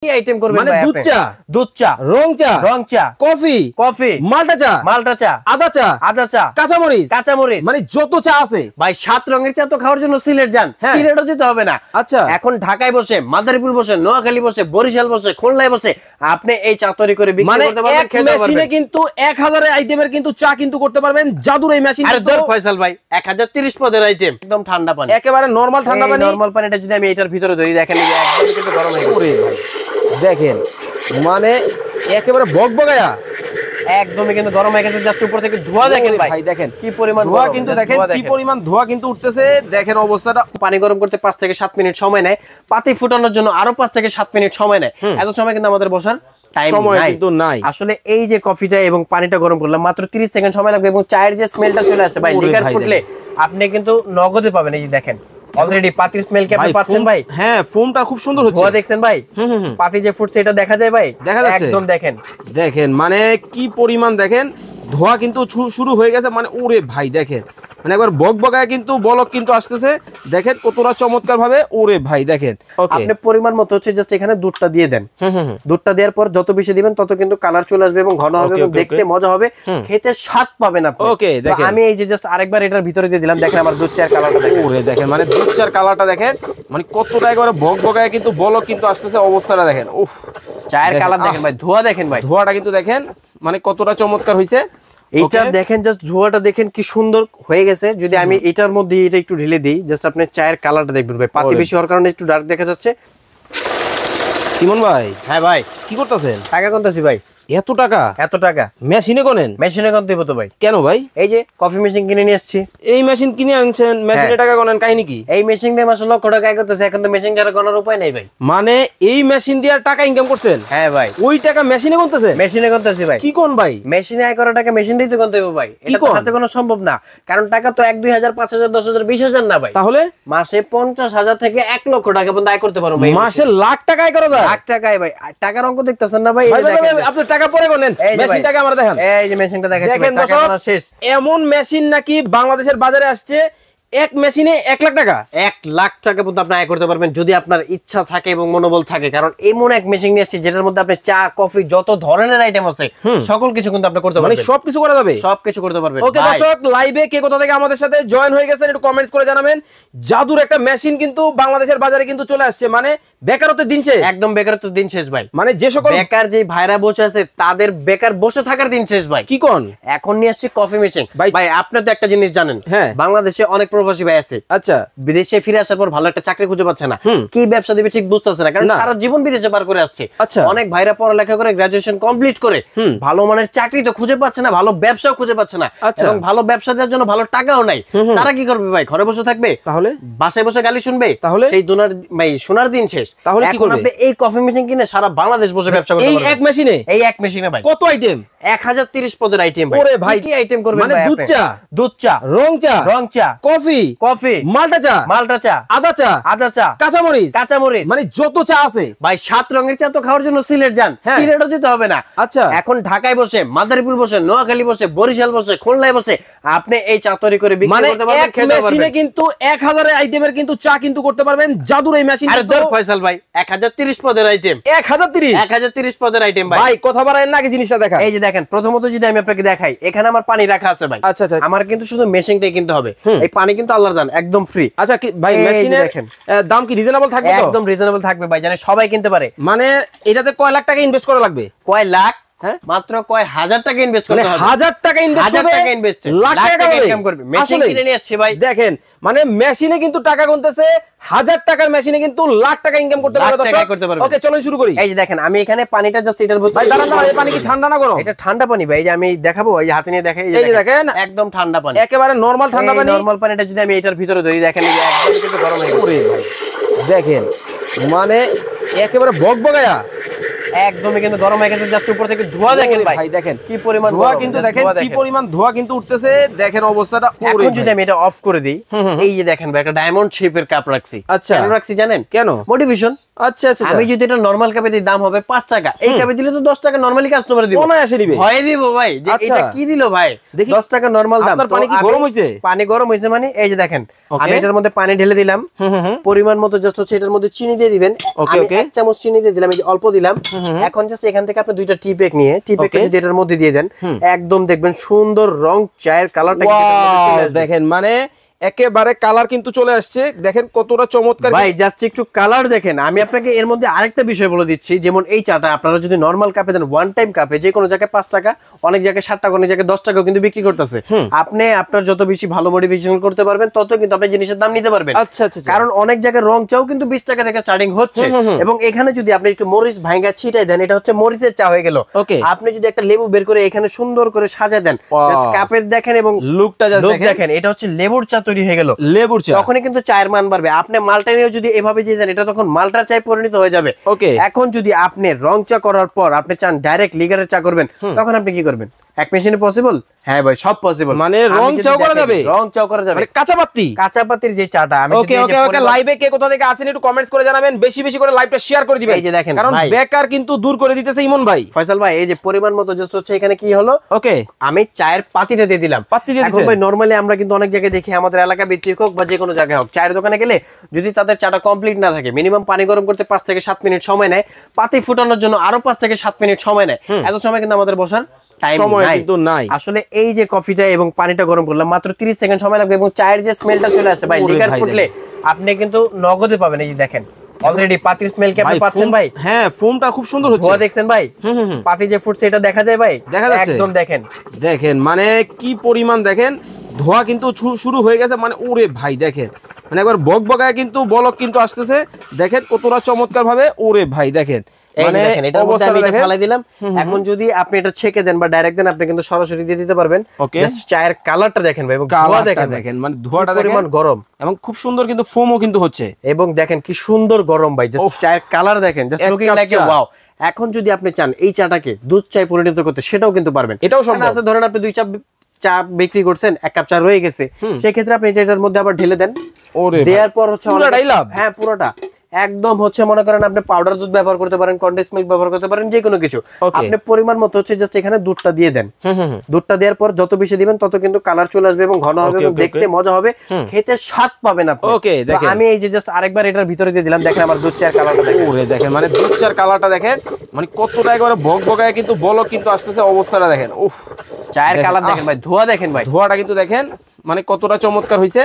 কি আইটেম করবেন মানে ভাই? দুধ চা, রং চা, কফি, মালটা চা, আদা চা, কাঁচামরিচ, মানে যত চা আছে ভাই 7 রঙের চা তো খাওয়ার জন্য সিলেট যান, সিলেটও যেতে হবে না। আচ্ছা, এখন ঢাকায় বসে, মাদারীপুর বসে, নোয়াখালী বসে, বরিশাল বসে, খুলনায় বসে আপনি এই চা তৈরি করে বিক্রি করতে পারবেন, খেতে পারবেন। মেশিনে কিন্তু 1000 আইটেমের কিন্তু চা কিন্তু করতে পারবেন। জাদুর এই মেশিন। আরে দর ফয়সাল ভাই, 1030 পদের আইটেম, একদম ঠান্ডা পানি, একেবারে নরমাল ঠান্ডা পানি। নরমাল পানিটা যদি আমি এটার ভিতরে ধরি, দেখেন এই একদম কিন্তু গরম হয়ে গেছে ভাই, দেখেন মানে একেবারে বকবকায়া, একদমই কিন্তু গরম হয়ে গেছে। জাস্ট উপর থেকে ধোঁয়া দেখেন ভাই, দেখেন কি পরিমাণ ধোঁয়া, কিন্তু দেখেন কি পরিমাণ ধোঁয়া কিন্তু উঠতেছে। দেখেন অবস্থাটা। পানি গরম করতে 5 থেকে 7 মিনিট সময় নেয়, পাতি ফুটানোর জন্য আরো 5 থেকে 7 মিনিট সময় নেয়। এত সময় কিন্তু আমাদের বসার টাইম নাই। আসলে এই যে কফিটা এবং পানিটা গরম করলাম, মাত্র 30 সেকেন্ড সময় লাগবে এবং চায়ের যে স্মেলটা চলে আসে ভাই, লিকার ফুটলে আপনি কিন্তু নগদে পাবেন। এই যে দেখেন অলরেডি পাতির স্মেল কি আপনি পাচ্ছেন ভাই? হ্যাঁ, ফোমটা খুব সুন্দর হচ্ছে। ধোঁয়া দেখছেন ভাই? পাতি যে ফুটছে এটা দেখা যায় ভাই, দেখা যাচ্ছে একদম। দেখেন মানে কি পরিমাণ, দেখেন ধোঁয়া কিন্তু শুরু হয়ে গেছে। মানে ওরে ভাই দেখেন, মানে একবার বকবকায় কিন্তু বলক কিন্তু আসতেছে। দেখেন কতটা চমৎকার ভাবে। ওরে ভাই দেখেন, আপনি পরিমাণ মতো হচ্ছে জাস্ট এখানে দুধটা দিয়ে দেন। দুধটা দেওয়ার পর যত বেশি দিবেন তত কিন্তু কালার চলে আসবে এবং ঘন হবে এবং দেখতে মজা হবে, খেতে স্বাদ পাবেন আপনি। ওকে, দেখেন আমি এই যে জাস্ট আরেকবার এটার ভিতরে দিয়ে দিলাম। দেখেন আমার দুধ চায়ের কালারটা দেখেন। ওরে দেখেন, মানে দুধ চায়ের কালারটা দেখেন, মানে কতটা একবারে বকবকায় কিন্তু বলক কিন্তু আসতেছে। অবস্থাটা দেখেন, উফ, চায়ের কালার দেখেন ভাই, ধোঁয়া দেখেন ভাই, ধোঁয়াটা কিন্তু দেখেন মানে কতটা চমৎকার হইছে। এইটা দেখেন, জাস্ট ধোঁয়াটা দেখেন কি সুন্দর হয়ে গেছে। যদি আমি এটার মধ্যে এটা একটু ঢেলে দিই, জাস্ট আপনি চায়ের কালারটা দেখবেন ভাই, পাতি বেশি হওয়ার কারণে একটু ডার্ক দেখা যাচ্ছে। ইমন ভাই, হ্যাঁ ভাই, কি করতেছেন? টাকা গুনতেছি ভাই। এত টাকা মেশিনে কোনেন? মেশিনে গুনতে হতো ভাই। কেন ভাই? এই যে কফি মেশিন কিনে নিয়ে আসছি। এই মেশিন কিনে আনছেন, মেশিনে টাকা গুনেন, কাহিনী কি? এই মেশিন দিয়ে মাসে লক্ষ টাকা আয় করতেছে, এখন তো মেশিন ছাড়া গোনার উপায় নাই ভাই। মানে এই মেশিন দিয়ে টাকা ইনকাম করছেন? হ্যাঁ ভাই, ওই টাকা মেশিনে গুনতেছেন? মেশিনে গুনতেছি ভাই। কি কোন ভাই? মেশিনে আয় করা টাকা মেশিন দিয়েই তো গুনতে হবে ভাই, এটা তো হাতে গোনা সম্ভব না। কারণ টাকা তো 1, 2,000, 5,000, 10,000, 20,000 না ভাই। তাহলে মাসে 50,000 থেকে 1 লক্ষ টাকা পর্যন্ত আয় করতে পারো ভাই। মাসে লাখ টাকা আয় করা যায়? লাখ টাকায় ভাই। টাকার অঙ্ক দেখতেছেন না ভাই? আপনি টাকা পরে গুনেন, মেশিনটাকে আমরা দেখেন। এই যে মেশিনটা দেখেন, টাকা গোনা শেষ। এমন মেশিন নাকি বাংলাদেশের বাজারে আসছে, এক মেশিনে 1 লাখ টাকা, 1 লাখ টাকা পর্যন্ত আপনি আয় করতে পারবেন যদি আপনার ইচ্ছা থাকে এবং মনোবল থাকে। কারণ এমন এক মেশিন নিয়ে আসছে যেটার মধ্যে আপনি চা, কফি, যত ধরনের আইটেম আছে সকল কিছু কিন্তু আপনি করতে পারবেন। মানে সবকিছু করা যাবে, সবকিছু করতে পারবেন। ওকে দর্শক, লাইভে কে কোথা থেকে আমাদের সাথে জয়েন হয়ে গেছেন একটু কমেন্টস করে জানাবেন। জাদুর একটা মেশিন কিন্তু বাংলাদেশের বাজারে কিন্তু চলে আসছে। মানে বেকারত্বের দিন শেষ, একদম বেকারত্বের দিন শেষ ভাই। মানে যে সকল বেকার যে ভাইরা বসে আছে তাদের বেকার বসে থাকার দিন শেষ ভাই। কি কোন? এখন নিয়ে আসছে কফি মেশিন ভাই। আপনি তো একটা জিনিস জানেন, বাংলাদেশে অনেক প্রবাসী ভাই আছে, আচ্ছা, বিদেশে ফিরে আসার পর ভালো একটা চাকরি খুঁজে পাচ্ছে না, কি ব্যবসা দিবে ঠিক বুঝতেছে না, কারণ সারা জীবন বিদেশে পার করে আসছে। অনেক ভাইরা পড়ালেখা করে গ্রাজুয়েশন কমপ্লিট করে ভালো মানের চাকরি তো খুঁজে পাচ্ছে না, ভালো ব্যবসাও খুঁজে পাচ্ছে না, এবং ভালো ব্যবসা দেওয়ার জন্য ভালো টাকাও নাই। তারা কি করবে ভাই? ঘরে বসে থাকবে? তাহলে বাসায় বসে গালি শুনবে? তাহলে সেই দুনার ভাই শোনার দিন শেষ। তাহলে কি করবে? আপনি এই কফি মেশিন কিনে সারা বাংলাদেশ বসে ব্যবসা করতে পারবেন। এই এক মেশিনে ভাই কত আইটেম? 1030 পদের আইটেম ভাই। ওরে ভাই, কি আইটেম করবেন মানে ভাই? দুধ চা, রং চা, কফি, মালটা চা, আদা চা, কাঁচামরিচ, মানে যত চা আছে ভাই। 7 রঙের চা তো খাওয়ার জন্য সিলেট যান, সিলেটও যেতে হবে না। আচ্ছা, এখন ঢাকায় বসে, মাদারীপুর বসে, নোয়াখালী বসে, বরিশাল বসে, খুলনায় বসে আপনি এই চা তৈরি করে বিক্রি করতে পারবেন, খেতে পারবেন। মেশিনে কিন্তু 1000 আইটেমের কিন্তু চা কিন্তু করতে পারবেন। জাদুর এই মেশিন। আরে দর ফয়সাল ভাই, 1030 পদের আইটেম। 1030 পদের আইটেম ভাই। ভাই কথা বাড়ায়েন না, আগে জিনিসটা দেখা। এই যে দেখেন, প্রথমত যদি আমি আপনাকে দেখাই, এখানে আমার পানি রাখা আছে ভাই। আচ্ছা, আমার কিন্তু শুধু মেশিনটাই কিনতে হবে। এই পানি কিন্তু আল্লাহর দান, একদম ফ্রি। আচ্ছা ভাই, মেশিনের দাম কি রিজনেবল থাকবে? একদম রিজনেবল থাকবে ভাই, জানেন সবাই কিনতে পারে। মানে এটাতে কয় লাখ টাকা ইনভেস্ট করা লাগবে? কয় লাখ? মাত্র কয় হাজার টাকা ইনভেস্ট করতে হবে। 1000 টাকা ইনভেস্ট, লাখ টাকা ইনকাম করবে। মেশিন কিনে নিয়ে আসছে ভাই। দেখেন মানে মেশিনে কিন্তু টাকা গুনতেছে, 1000 টাকার মেশিনে কিন্তু লাখ টাকা ইনকাম করতে পারবে দর্শক। ওকে চলুন শুরু করি। এই যে দেখেন, আমি এখানে পানিটা জাস্ট এটার ভিতরে। ভাই দাঁড়ান না, এই পানি কি ঠান্ডা না গরম? এটা ঠান্ডা পানি ভাই, এই যে আমি দেখাবো, এই যে হাতে নিয়ে দেখাই। এই যে দেখেন একদম ঠান্ডা পানি, একেবারে নরমাল ঠান্ডা পানি। নরমাল পানিটা যদি আমি এটার ভিতরে ধরি, দেখেন এই যে একদম কিন্তু গরম হয়ে গেছে। ওরে ভাই দেখেন, মানে একেবারে বকবকায়া, একদমই কিন্তু গরম হয়ে গেছে। জাস্ট উপর থেকে ধোঁয়া দেখেন ভাই, দেখেন কি পরিমাণ ধোঁয়া কিন্তু দেখেন কি পরিমাণ ধোঁয়া কিন্তু উঠতেছে। দেখেন অবস্থাটা। এখন যদি আমি এটা অফ করে দিই, এই যে দেখেন ভাই, একটা ডায়মন্ড শেপের কাপ রাখছি। আচ্ছা, কেন রাখছি জানেন? কেন? মোটিভেশন। আচ্ছা আচ্ছা, আমি যদি এটা নরমাল কাপে দিই দাম হবে 5 টাকা, এই কাপে দিলে তো 10 টাকা নরমালি কাস্টমার দিব, অনায়াসে নিবে, ভয় দিব ভাই যে এটা কি দিল ভাই, 10 টাকা নরমাল দাম। আপনার পানি কি গরম হইছে? পানি গরম হইছে মানে এই যে দেখেন আমি এটার মধ্যে পানি ঢেলে দিলাম, পরিমাণ মতো জাস্ট হচ্ছে এটার মধ্যে চিনি দিয়ে দিবেন, আমি 1 চামচ চিনি দিয়ে দিলাম, এই যে অল্প দিলাম। এখন জাস্ট এখান থেকে আপনি দুইটা টি ব্যাগ নিয়ে টি ব্যাগটা যদি এটার মধ্যে দিয়ে দেন, একদম দেখবেন সুন্দর রং চায়ের কালারটা চলে আসবে। দেখেন মানে একেবারে কালার কিন্তু চলে আসছে, দেখেন কতটা চমৎকার ভাই। জাস্ট একটু কালার দেখেন। আমি আপনাকে এর মধ্যে আরেকটা বিষয় বলে দিচ্ছি, যেমন এই চাটা আপনারা যদি নরমাল কাপে দেন, ওয়ান টাইম কাপে যে কোনো জায়গায় 5 টাকা, অনেক জায়গায় 7 টাকা, অনেক জায়গায় 10 টাকাও কিন্তু বিক্রি করতেছে। আপনি আপনার যত বেশি ভালো মডিফিকেশন করতে পারবেন তত কিন্তু আপনি জিনিসের দাম নিতে পারবেন। আচ্ছা আচ্ছা, কারণ অনেক জায়গায় রং চাও কিন্তু 20 টাকা থেকে স্টার্টিং হচ্ছে, এবং এখানে যদি আপনি একটু মরিচ ভাঙা ছিটাই দেন, এটা হচ্ছে মরিচের চা হয়ে গেল। আপনি যদি একটা লেবু বের করে এখানে সুন্দর করে সাজায় দেন, জাস্ট কাপের দেখেন এবং লুকটা জাস্ট দেখেন, এটা হচ্ছে লেবুর চা তৈরি হয়ে গেল। তখনই কিন্তু চায়ের মান বাড়বে। আপনি মালটা নিয়ে যদি এভাবে দিয়ে দেন, এটা তখন মালটার চায় পরিণত হয়ে যাবে। এখন যদি আপনি রং চা করার পর আপনি চান ডাইরেক্ট লিগারের চা করবেন, তখন আপনি কি করবেন? এক মেশিনে পসিবল? হ্যাঁ ভাই, সব পসিবল। মানে রং চাও করা যাবে, রং চাও করা যাবে, মানে কাঁচা পাতির যে চাটা। আমি ওকে ওকে ওকে, লাইভে কে কোথা থেকে আছেন একটু কমেন্টস করে জানাবেন, বেশি বেশি করে লাইভটা শেয়ার করে দিবেন। এই যে দেখেন, কারণ বেকার কিন্তু দূর করে দিতেছে ইমন ভাই। ফয়সাল ভাই এই যে পরিমাণ মতো জাস্ট হচ্ছে এখানে কি হলো, ওকে আমি চায়ের পাতিটা দিয়ে দিলাম। এখন ভাই নরমালি আমরা কিন্তু অনেক জায়গায় দেখি, আমাদের এলাকা ভিত্তিক হোক বা যে কোনো জায়গায় হোক, চায়ের দোকানে গেলে যদি তাদের চাটা কমপ্লিট না থাকে, মিনিমাম পানি গরম করতে 5 থেকে 7 মিনিট সময় নেয়, পাতি ফুটানোর জন্য আরো 5 থেকে 7 মিনিট সময় নেয়। এত সময় কিন্তু আমাদের বসার সময় কিন্তু নাই। আসলে এই যে কফিটা এবং পানিটা গরম করলাম, মাত্র 30 সেকেন্ড সময় লাগবে, এবং চায়ের যে স্মেলটা চলে আসে ভাই, লিগার ফুটলে আপনি কিন্তু নগদে পাবেন। এই যে দেখেন অলরেডি পাতির স্মেল কি আপনি পাচ্ছেন ভাই? হ্যাঁ, ফোমটা খুব সুন্দর হচ্ছে। ধোয়া দেখছেন ভাই? পাতি যে ফুটছে এটা দেখা যায় ভাই, দেখা যাচ্ছে একদম। দেখেন দেখেন মানে কি পরিমাণ, দেখেন ধোয়া কিন্তু শুরু হয়ে গেছে, মানে ওরে ভাই দেখেন মানে একবার বকবকায় কিন্তু বলক কিন্তু আসতেছে, দেখেন কতটা চমৎকার ভাবে। ওরে ভাই দেখেন এখন যদি আপনি এটা ছেঁকে দেন বা ডাইরেক্ট দেন, আপনি কিন্তু সরাসরি দিয়ে দিতে পারবেন। চায়ের কালারটা দেখেন ভাই, এবং দেখেন মানে ধোঁয়াটা পরিমাণ গরম, এবং খুব সুন্দর কিন্তু ফোমও কিন্তু হচ্ছে, এবং দেখেন কি সুন্দর গরম ভাই। জাস্ট চায়ের কালার দেখেন, জাস্ট লুকিং লাইক ওয়াও। এখন যদি আপনি চান এই চাটাকে দুধ চায় পরিণত করতে, সেটাও কিন্তু পারবেন। এটাও সম্ভব আছে। ধরেন আপনি 2 চা বিক্রি করছেন, 1 কাপ চা রয়ে গেছে, সেই ক্ষেত্রে আপনি এটার মধ্যে আবার ঢেলে দেন। দেওয়ার পর হচ্ছে হ্যাঁ পুরোটা একদম হচ্ছে মনে করেন আপনি পাউডার দুধ ব্যবহার করতে পারেন, কনডেন্স মিল্ক ব্যবহার করতে পারেন, যে কোনো কিছু আপনি পরিমাণ মতো হচ্ছে জাস্ট এখানে দুধটা দিয়ে দেন। দুধটা দেওয়ার পর যত বেশি দিবেন তত কিন্তু কালার চলে আসবে এবং ঘন হবে এবং দেখতে মজা হবে, খেতে স্বাদ পাবেন আপনি। আমি এই যে জাস্ট আরেকবার এটার ভিতরে দিয়ে দিলাম, দেখেন আমার দুধ চায়ের কালারটা দেখেন। ওরে দেখেন মানে দুধ চায়ের কালারটা দেখেন, মানে কতটা একবারে বকবকায় কিন্তু বলক কিন্তু আসতেছে, অবস্থাটা দেখেন। উফ, চায়ের কালার দেখেন ভাই, ধোয়া দেখেন ভাই, ধোয়াটা কিন্তু দেখেন মানে কতটা চমৎকার হইছে।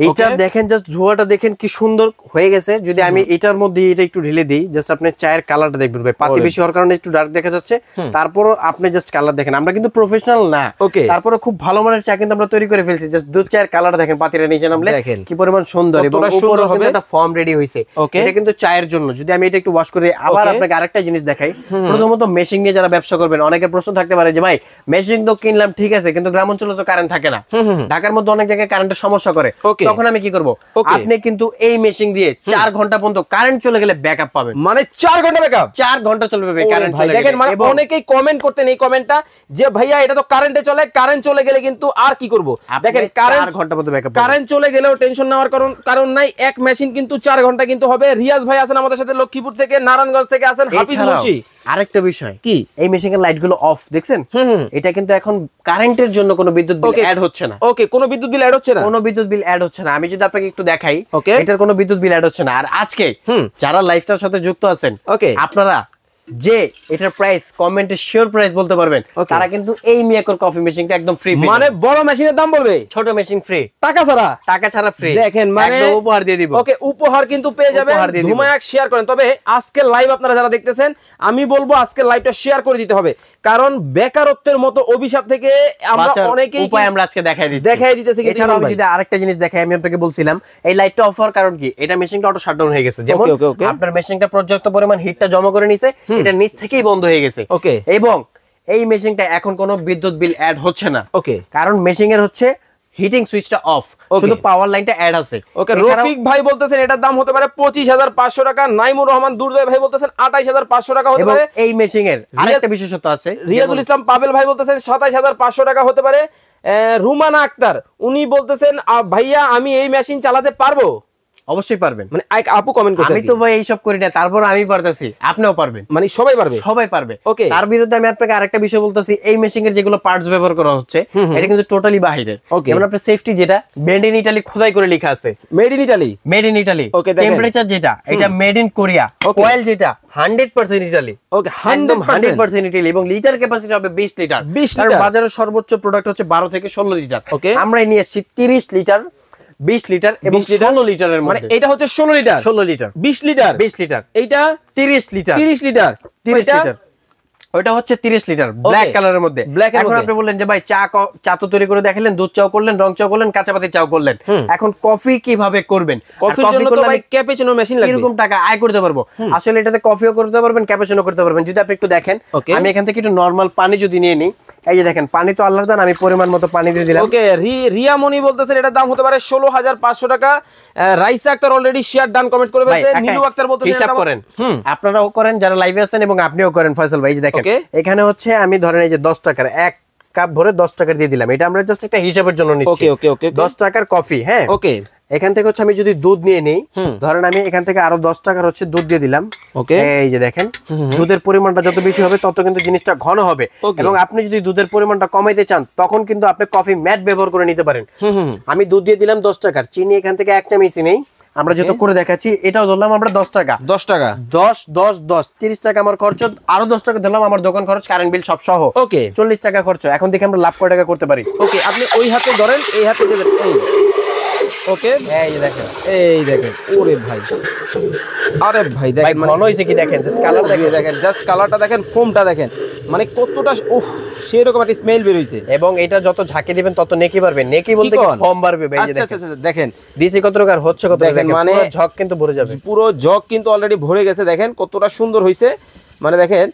এইটা দেখেন জাস্ট ধোঁয়াটা দেখেন কি সুন্দর হয়ে গেছে। যদি আমি এটার মধ্যে এটা একটু ঢেলে দিই, জাস্ট আপনি চায়ের কালারটা দেখবেন ভাই, পাতি বেশি হওয়ার কারণে একটু ডার্ক দেখা যাচ্ছে, তারপরও আপনি জাস্ট কালার দেখেন। আমরা কিন্তু প্রফেশনাল না, তারপরে খুব ভালো মানের চা কিন্তু আমরা তৈরি করে ফেলছি। জাস্ট দুধ চায়ের কালারটা দেখেন, পাতিটা নিচে নামলে কি পরিমাণ সুন্দর, এবং উপরে কিন্তু একটা ফর্ম রেডি হইছে। এটা কিন্তু চায়ের জন্য। যদি আমি এটা একটু ওয়াশ করে আবার আপনাকে আরেকটা জিনিস দেখাই, প্রথমত মেশিং নিয়ে যারা ব্যবসা করবেন, অনেকের প্রশ্ন থাকতে পারে যে ভাই মেশিং তো কিনলাম ঠিক আছে, কিন্তু গ্রাম অঞ্চলে তো কারেন্ট থাকে না, ঢাকার মধ্যে অনেক জায়গায় কারেন্টের সমস্যা করে, তখন আমি কি করব? আপনি কিন্তু এই মেশিন দিয়ে 4 ঘন্টা পর্যন্ত কারেন্ট চলে গেলে ব্যাকআপ পাবেন। মানে 4 ঘন্টা ব্যাকআপ, 4 ঘন্টা চলবে ভাই কারেন্ট চলে গেলে। দেখেন মানে অনেকেই কমেন্ট করতেন এই কমেন্টটা যে ভাইয়া এটা তো কারেন্টে চলে, কারেন্ট চলে গেলে কিন্তু আর কি করব? দেখেন 4 ঘন্টা পর্যন্ত ব্যাকআপ, কারেন্ট চলে গেলেও টেনশন নেওয়ার কারণ নাই। এক মেশিন কিন্তু 4 ঘন্টা কিন্তু হবে। রিয়াজ ভাই আছেন আমাদের সাথে, লক্ষ্মীপুর থেকে, নারায়ণগঞ্জ থেকে আছেন হাফিজ মুন্সি। আরেকটা বিষয় কি, এই মেশিনের লাইট গুলো অফ দেখছেন, এটা কিন্তু এখন কারেন্টের জন্য কোনো বিদ্যুৎ বিল অ্যাড হচ্ছে না। ওকে, কোনো বিদ্যুৎ বিল অ্যাড হচ্ছে না, কোনো বিদ্যুৎ বিল অ্যাড হচ্ছে না। আমি যদি আপনাকে একটু দেখাই, এটার কোনো বিদ্যুৎ বিল অ্যাড হচ্ছে না। আর আজকে যারা লাইভটার সাথে যুক্ত আছেন, আপনারা যে এটার প্রাইস কমেন্টে শিওর প্রাইস বলতে পারবেন, তারা কিন্তু এই মিয়াকোর কফি মেশিনটা একদম ফ্রি। মানে বড় মেশিনের দাম বলবে, ছোট মেশিন ফ্রি, টাকা ছাড়া ফ্রি। দেখেন মানে একদম উপহার দিয়ে দিব। ওকে, উপহার কিন্তু পেয়ে যাবেন। ধুমায়াক শেয়ার করেন। তবে আজকে লাইভ আপনারা যারা দেখতেছেন, আমি বলবো আজকে লাইভটা শেয়ার করে দিতে হবে, কারণ বেকারত্বের মতো অভিশাপ থেকে আমরা অনেকেই উপায় আমরা আজকে দেখাই দিতেছি। এছাড়াও আমি যদি আরেকটা জিনিস দেখাই, আমি আপনাকে বলছিলাম এই লাইটটা অফ হওয়ার কারণ কি, এটা মেশিনটা অটো শাটডাউন হয়ে গেছে। যেমন আপনার মেশিনটা পর্যাপ্ত পরিমাণ হিটটা জমা করে নিছে, এটা নিচ থেকেই বন্ধ হয়ে গেছে। ওকে, এবং এই মেশিনটা এখন কোনো বিদ্যুৎ বিল অ্যাড হচ্ছে না। ওকে, কারণ মেশিন এর হচ্ছে হিটিং সুইচটা অফ, শুধু পাওয়ার লাইনটা অ্যাড আছে। ওকে, রফিক ভাই বলতেছেন এটার দাম হতে পারে 25,500 টাকা। নাইমুর রহমান দুর্জয় ভাই বলতেছেন 28,500 টাকা হতে পারে। এই মেশিন এর আরেকটা বিশেষত্ব আছে, রিয়াজুল ইসলাম পাবেল ভাই বলতেছেন 27,500 টাকা হতে পারে। রুমানা আক্তার উনি বলতেছেন ভাইয়া আমি এই মেশিন চালাতে পারবো। অবশ্যই পারবেন। মানে আপু কমেন্ট করছে, আমি তো ভাই এইসব করি না, তারপর আমি পারতেছি, আপনিও পারবেন, মানে সবাই পারবে, সবাই পারবে। ওকে, তার বিরুদ্ধে আমি আপনাকে আরেকটা বিষয় বলতেছি, এই মেশিং এর যেগুলো পার্টস ব্যবহার করা হচ্ছে এটা কিন্তু টোটালি বাহিরের। যেমন আপনার সেফটি যেটা মেড ইন ইতালি খোদাই করে লেখা আছে, made in Italy, made in Italy. Temperature যেটা এটা মেড ইন কোরিয়া। কয়েল যেটা 100% ইতালি, ওকে 100% ইতালি, এবং লিটার ক্যাপাসিটি হবে 20 লিটার। কারণ বাজারের সর্বোচ্চ প্রোডাক্ট হচ্ছে 12 থেকে 16 লিটার, আমরা নিয়ে এসেছি 30 লিটার, 20 লিটার এবং 16 লিটারের মধ্যে। মানে এটা হচ্ছে 16 লিটার, 16 লিটার, 20 লিটার, 20 লিটার, এইটা 30 লিটার, 30 লিটার, 30 লিটার, ওটা হচ্ছে 30 লিটার ব্ল্যাক কালারের মধ্যে। এখন আপনি বললেন যে ভাই চা তো তৈরি করে দেখালেন, দুধ চাও করলেন, রং চাও করলেন, কাঁচা পাতি চাও করলেন, এখন কফি কিভাবে করবেন? কফির জন্য তো ভাই ক্যাপুচিনো মেশিন লাগবে। এরকম টাকা আয় করতে পারবো, আসলে এটাতে কফিও করতে পারবেন, ক্যাপুচিনো করতে পারবেন। যদি আপনি একটু দেখেন, আমি এখান থেকে একটু নরমাল পানি যদি নিয়ে নিই, এই যে দেখেন পানি তো আল্লাহর দান, আমি পরিমাণ মতো পানি দিয়ে দিলাম। ওকে, রিয়া মনি বলতেছেন এটার দাম হতে পারে 16500 টাকা। Raisa Akter already share done comment করে ফেলেছে। নীলু আক্তার বলতেছেন হিসাব করেন, আপনারাও করেন যারা লাইভে আছেন এবং আপনিও করেন ফয়সাল ভাই। এই যে দেখেন এখানে হচ্ছে আমি ধরেন এই যে 10 টাকার এক কাপ ভরে 10 টাকা দিয়ে দিলাম, এটা আমরা জাস্ট একটা হিসাবের জন্য নিচ্ছি। ওকে ওকে 10 টাকার কফি, হ্যাঁ ওকে। এখান থেকে হচ্ছে আমি যদি দুধ নিয়ে নেই, ধরেন আমি এখান থেকে আরো 10 টাকার হচ্ছে দুধ দিয়ে দিলাম। ওকে, এই যে দেখেন দুধের পরিমাণটা যত বেশি হবে তত কিন্তু জিনিসটা ঘন হবে, এবং আপনি যদি দুধের পরিমাণটা কমাইতে চান তখন কিন্তু আপনি কফি ম্যাট ব্যবহার করে নিতে পারেন। আমি দুধ দিয়ে দিলাম 10 টাকার, চিনি এখান থেকে 1 চামচই নেই, আমরা যেটা করে দেখাচ্ছি এটাও ধরলাম আমরা 10 টাকা, 10 টাকা, 10 10 10 30 টাকা আমার খরচ, আরো 10 টাকা ধরলাম আমার দোকান খরচ, কারেন্ট বিল সব সহ। ওকে, 40 টাকা খরচ। এখন দেখি আমরা লাভ কয় টাকা করতে পারি। ওকে, আপনি ওই হাতে ধরেন, এই হাতে দেবেন, এই ওকে, এই দেখেন, এই দেখেন, ওরে ভাই, আরে ভাই দেখেন ভালো হইছে কি দেখেন, জাস্ট কালার দেখেন, জাস্ট কালারটা দেখেন, ফোমটা দেখেন, মানে কতটা উফ সেরকম একটা স্মেল বের হইছে। এবং এটা যত ঝাঁকি দিবেন তত নেকি বাড়বে, নেকি বলতে কি ফর্ম বাড়বে ভাই। আচ্ছা আচ্ছা দেখেন দিছি কত টাকার হচ্ছে কত দেখেন, মানে ঝক কিন্তু ভরে যাবে, পুরো জগ কিন্তু অলরেডি ভরে গেছে। দেখেন কতটা সুন্দর হইছে, মানে দেখেন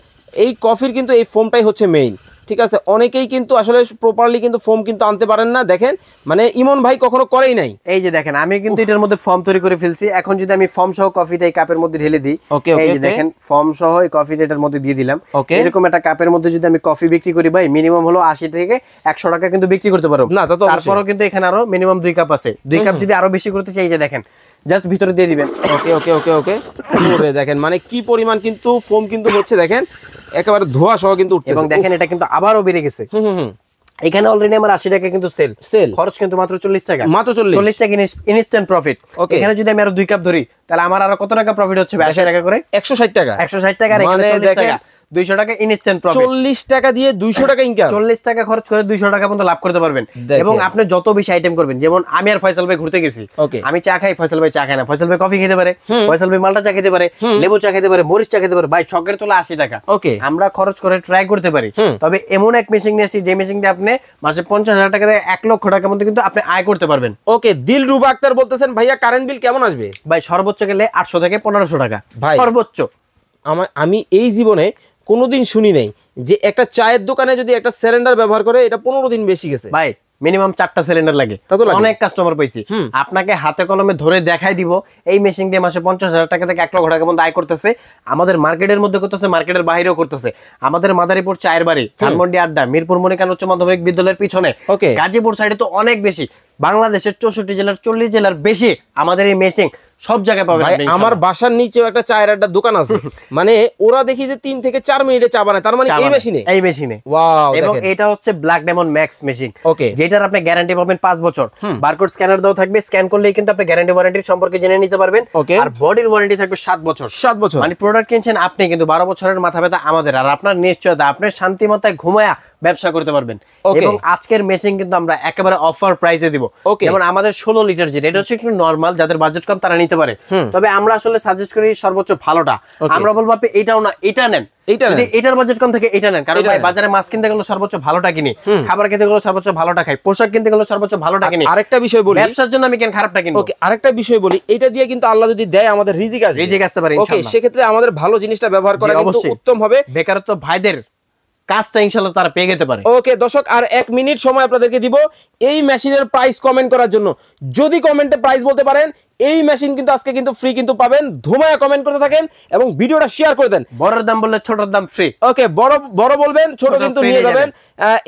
এই কফির কিন্তু এই ফোমটাই হচ্ছে মেইন, ঠিক আছে। অনেকেই কিন্তু আসলে প্রপারলি কিন্তু ফোম কিন্তু আনতে পারেন না, দেখেন মানে ইমন ভাই কখনো করেই নাই। এই যে দেখেন আমি কিন্তু এটার মধ্যে ফর্ম তৈরি করে ফেলছি, এখন যদি আমি ফর্ম সহ কফিটা এই কাপের মধ্যে ঢেলে দিই, এই যে দেখেন ফর্ম সহ এই কফিটা এটার মধ্যে দিয়ে দিলাম। এরকম একটা কাপের মধ্যে যদি আমি কফি বিক্রি করি ভাই, মিনিমাম হলো 80 থেকে 100 টাকা কিন্তু বিক্রি করতে পারবো। তারপরও কিন্তু এখানে আরো মিনিমাম 2 কাপ আছে, 2 কাপ যদি আরো বেশি করতে চাই, এই যে দেখেন জাস্ট ভিতরে দিয়ে দিবেন। ওকে ওকে ওকে ওকে, পুরো দেখেন মানে কি পরিমাণ কিন্তু ফোম কিন্তু হচ্ছে, দেখেন একেবারে ধোয়া সহ কিন্তু উঠছে, এবং দেখেন এটা কিন্তু আবারও বেড়ে গেছে। এখানে অলরেডি আমার 80 টাকা কিন্তু সেল খরচ কিন্তু মাত্র 40 টাকা, মাত্র 40 টাকা ইনস্ট্যান্ট প্রফিট। এখানে যদি আমি আরো 2 কাপ ধরি তাহলে আমার আরো কত টাকা প্রফিট হচ্ছে? 80 টাকা করে 160 টাকা, 160 টাকা, আর এখানে 40 টাকা, 200 টাকা ইনস্ট্যান্ট প্রফিট। 40 টাকা দিয়ে 200 টাকা ইনকাম, 40 টাকা খরচ করে 200 টাকা পর্যন্ত লাভ করতে পারবেন। এবং আপনি যত বেশি আইটেম করবেন, যেমন আমি আর ফয়সাল ভাই ঘুরতে গেছি, আমি চা খাই, ফয়সাল ভাই চা খায় না, ফয়সাল ভাই কফি খেতে পারে, ফয়সাল ভাই মালটা চা খেতে পারে, লেবু চা খেতে পারে, মরিচ চা খেতে পারে, ভাই ছকের তোলা 80 টাকা। ওকে, আমরা খরচ করে ট্রাই করতে পারি। তবে এমন এক মেশিন নিয়ে আসি যে মেশিনটা আপনি মাসে 50,000 টাকা থেকে 1 লক্ষ টাকার মধ্যে কিন্তু আপনি আয় করতে পারবেন। ওকে, দিলরুবা আক্তার বলতেছেন ভাইয়া কারেন্ট বিল কেমন আসবে? ভাই সর্বোচ্চ গেলে 800 থেকে 1500 টাকা সর্বোচ্চ। আমি এই জীবনে কোনোদিন শুনি নাই যে একটা চায়ের দোকানে যদি একটা সিলিন্ডার ব্যবহার করে এটা 15 দিন বেশি গেছে। ভাই মিনিমাম 4টা সিলিন্ডার লাগে, অনেক কাস্টমার পাইছি। আপনাকে হাতে কলমে ধরে দেখাই দিব এই মেশিন দিয়ে মাসে 50,000 টাকা থেকে 1 লক্ষ টাকা পর্যন্ত আয় করতেছে। আমাদের মার্কেটের মধ্যে করতেছে, মার্কেটের বাইরেও করতেছে। আমাদের মাদারীপুর চায়ের বাড়ি, ধানমন্ডি আড্ডা, মিরপুর মনিকান উচ্চ মাধ্যমিক বিদ্যালয়ের পিছনে, গাজীপুর সাইডে তো অনেক বেশি, বাংলাদেশের 64 জেলার 40 জেলার বেশি আমাদের এই মেশিন সব জায়গায় পাবেন। আমার বাসার নিচেও একটা চায়ের আড্ডা দোকান আছে, মানে ওরা দেখি যে 3 থেকে 4 মিনিটে চা বানায়, তার মানে এই মেশিনে। ওয়াও, এবং এটা হচ্ছে ব্ল্যাক ডায়মন্ড ম্যাক্স মেশিন, যেটার আপনি গ্যারান্টি পাবেন 5 বছর। বারকোড স্ক্যানার দাও থাকবে, স্ক্যান করলেই কিন্তু আপনি গ্যারান্টি ওয়ারেন্টি সম্পর্কে জেনে নিতে পারবেন। আর বডির ওয়ারেন্টি থাকবে 7 বছর। 7 বছর মানে প্রোডাক্ট কিনছেন আপনি, কিন্তু 12 বছরের মাথা ব্যথা আমাদের, আর আপনার নিশ্চয়তা আপনি শান্তি মাথায় ঘুমায়া ব্যবসা করতে পারবেন। এবং আজকের মেশিন কিন্তু আমরা একেবারে অফার প্রাইসে দিব। যেমন আমাদের 16 লিটার যেটা, এটা হচ্ছে একটু নরমাল, যাদের বাজেট কম তারা নিতে পারে। তবে আমরা আসলে সাজেস্ট করি সর্বোচ্চ ভালোটা। আমরা বলবো আপনি এটাও না এটা নেন, এটার বাজেট কম থেকে এটা নেন। কারণ ভাই বাজারে মাছ কিনতে গেলে সর্বোচ্চ ভালোটা কিনি, খাবার খেতে গেলে সর্বোচ্চ ভালোটা খাই, পোশাক কিনতে গেলে সর্বোচ্চ ভালোটা কিনি। আরেকটা বিষয় বলি, ব্যবসার জন্য আমি কেন খারাপটা কিনবো? ওকে, আরেকটা বিষয় বলি, এটা দিয়ে কিন্তু আল্লাহ যদি দেয় আমাদের রিজিক আসতে পারে ইনশাআল্লাহ। ওকে, সেক্ষেত্রে আমাদের ভালো জিনিসটা ব্যবহার করা কিন্তু উত্তম হবে। বেকারত্ব ভাইদের কাজটা ইনশাআল্লাহ তারা পেয়ে যেতে পারে। ওকে দর্শক, আর 1 মিনিট সময় আপনাদেরকে দিব এই মেশিনের প্রাইস কমেন্ট করার জন্য। যদি কমেন্টে প্রাইস বলতে পারেন, এই মেশিন কিন্তু আজকে কিন্তু ফ্রি কিন্তু পাবেন। ধুমায়া কমেন্ট করতে থাকেন এবং ভিডিওটা শেয়ার করে দেন। বড়র দাম বললে ছোটর দাম ফ্রি। ওকে, বড় বলবেন, ছোট কিন্তু নিয়ে যাবেন।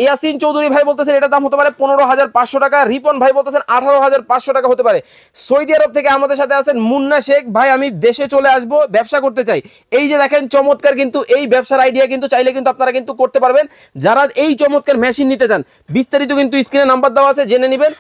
ইয়াসিন চৌধুরী ভাই বলতেছেন এটার দাম হতে পারে 15,500 টাকা। রিপন ভাই বলতেছেন 18,500 টাকা হতে পারে। সৌদি আরব থেকে আমাদের সাথে আছেন মুন্না শেখ ভাই, আমি দেশে চলে আসব, ব্যবসা করতে চাই। এই যে দেখেন চমৎকার কিন্তু এই ব্যবসার আইডিয়া কিন্তু চাইলে কিন্তু আপনারা কিন্তু করতে পারবেন। যারা এই চমৎকার মেশিন নিতে চান, বিস্তারিত কিন্তু স্ক্রিনে নাম্বার দেওয়া আছে, জেনে নেবেন।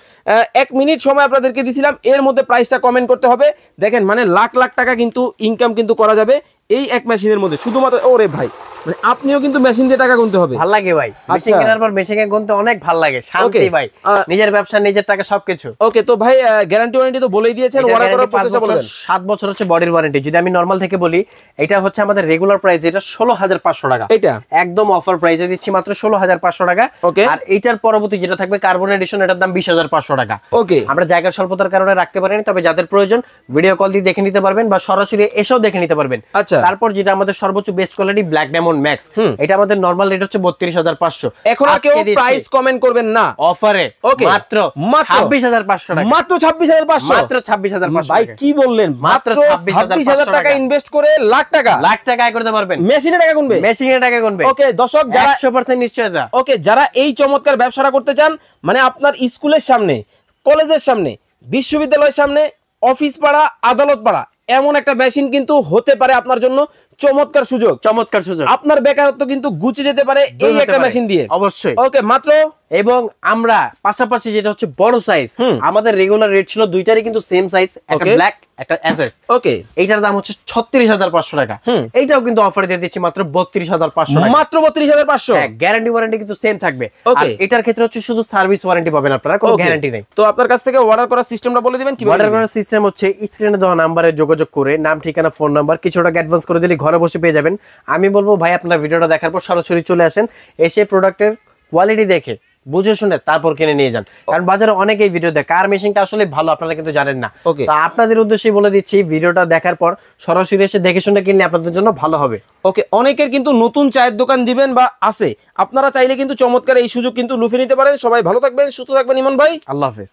1 মিনিট সময় আপনাদেরকে দিছিলাম, এর মধ্যে প্রাইসটা কমেন্ট করতে হবে। দেখেন মানে লাখ লাখ টাকা কিন্তু ইনকাম কিন্তু করা যাবে এই এক মেশিনের মধ্যে। শুধুমাত্র ওরে ভাই, মানে আপনিও কিন্তু মেশিন দিয়ে টাকা গুনতে হবে। ভালো লাগে ভাই, মেশিন কেনার পর মেশিনে গুনতে অনেক ভালো লাগে, শান্তি ভাই। নিজের ব্যবসা, নিজের টাকা, সবকিছু। ওকে, তো ভাই গ্যারান্টি ওয়ারেন্টি তো বলেই দিয়েছেন, অর্ডার করার প্রসেসটা বলে দেন। 7 বছর হচ্ছে বডির ওয়ারেন্টি। যদি আমি নরমাল থেকে বলি, এটা হচ্ছে আমাদের রেগুলার প্রাইস, এটা 16,500 টাকা। এটা একদম অফার প্রাইসে দিচ্ছি মাত্র 16,500 টাকা। ওকে, আর এটার পরবর্তী যেটা থাকবে কার্বন এডিশন, এটার দাম 20,500 টাকা। ওকে, আমরা জায়গার স্বল্পতার কারণে রাখতে পারিনি, তবে যাদের প্রয়োজন ভিডিও কল দিয়ে দেখে নিতে পারবেন বা সরাসরি এসেও দেখে নিতে পারবেন। আচ্ছা, তারপর যেটা আমাদের সর্বোচ্চ best quality black diamond max, এটা আমাদের নরমাল রেট হচ্ছে 32,500। এখন আর কেউ প্রাইস কমেন্ট করবেন না, অফারে মাত্র 26,500 টাকা। মাত্র 26,500, মাত্র 26,500। ভাই কি বললেন? মাত্র 26,000 টাকা ইনভেস্ট করে লাখ টাকা আয় করতে পারবেন। মেশিনে টাকা গুনবে, মেশিনে টাকা গুনবে। ওকে দর্শক, যারা 100% নিশ্চয়তা। ওকে, যারা এই চমৎকার ব্যবসাটা করতে চান, মানে আপনার স্কুলের সামনে, কলেজের সামনে, বিশ্ববিদ্যালয়ের সামনে, অফিস পাড়া, আদালত পাড়া, এমন একটা মেশিন কিন্তু হতে পারে আপনার জন্য চমৎকার সুযোগ। চমৎকার সুযোগ, আপনার বেকারত্ব কিন্তু গুছিয়ে যেতে পারে এই একটা মেশিন দিয়ে। অবশ্যই। ওকে, মাত্র, এবং আমরা পাশাপাশি যেটা হচ্ছে বড় সাইজ, আমাদের রেগুলার রেট ছিল দুইটারই কিন্তু সেম সাইজ, একটা ব্ল্যাক একটা এসএস। ওকে, এইটার দাম হচ্ছে 36,500 টাকা। এইটাও কিন্তু অফারে দিয়ে দিচ্ছি মাত্র 32,500 টাকা। মাত্র 32,500। হ্যাঁ, গ্যারান্টি ওয়ারেন্টি কিন্তু সেম থাকবে। আর এটার ক্ষেত্রে হচ্ছে শুধু সার্ভিস ওয়ারেন্টি পাবেন আপনারা, কোনো গ্যারান্টি নেই। তো আপনার কাছ থেকে অর্ডার করার সিস্টেমটা বলে দিবেন। কি অর্ডার করার সিস্টেম হচ্ছে স্ক্রিনে দেওয়া নম্বরে যোগাযোগ করে নাম, ঠিকানা, ফোন নাম্বার, কিছু টাকা অ্যাডভান্স করে দিলে ঘরে বসে পেয়ে যাবেন। আমি বলবো ভাই, আপনারা ভিডিওটা দেখার পর সরাসরি চলে আসেন, এসে প্রোডাক্টের কোয়ালিটি দেখে বুঝে শুনে তারপর কিনে নিয়ে যান। কারণ বাজারে অনেকেই ভিডিও দেখে, কার মেশিনটা আসলে ভালো আপনারা কিন্তু জানেন না। তো আপনাদের উদ্দেশ্যে বলে দিচ্ছি, ভিডিওটা দেখার পর সরাসরি এসে দেখে শুনে কিনলে আপনাদের জন্য ভালো হবে। ওকে, অনেকের কিন্তু নতুন চায়ের দোকান দিবেন বা আছে, আপনারা চাইলে কিন্তু চমৎকার এই সুযোগ কিন্তু লুফে নিতে পারেন। সবাই ভালো থাকবেন, সুস্থ থাকবেন। ইমন ভাই, আল্লাহ হাফেজ।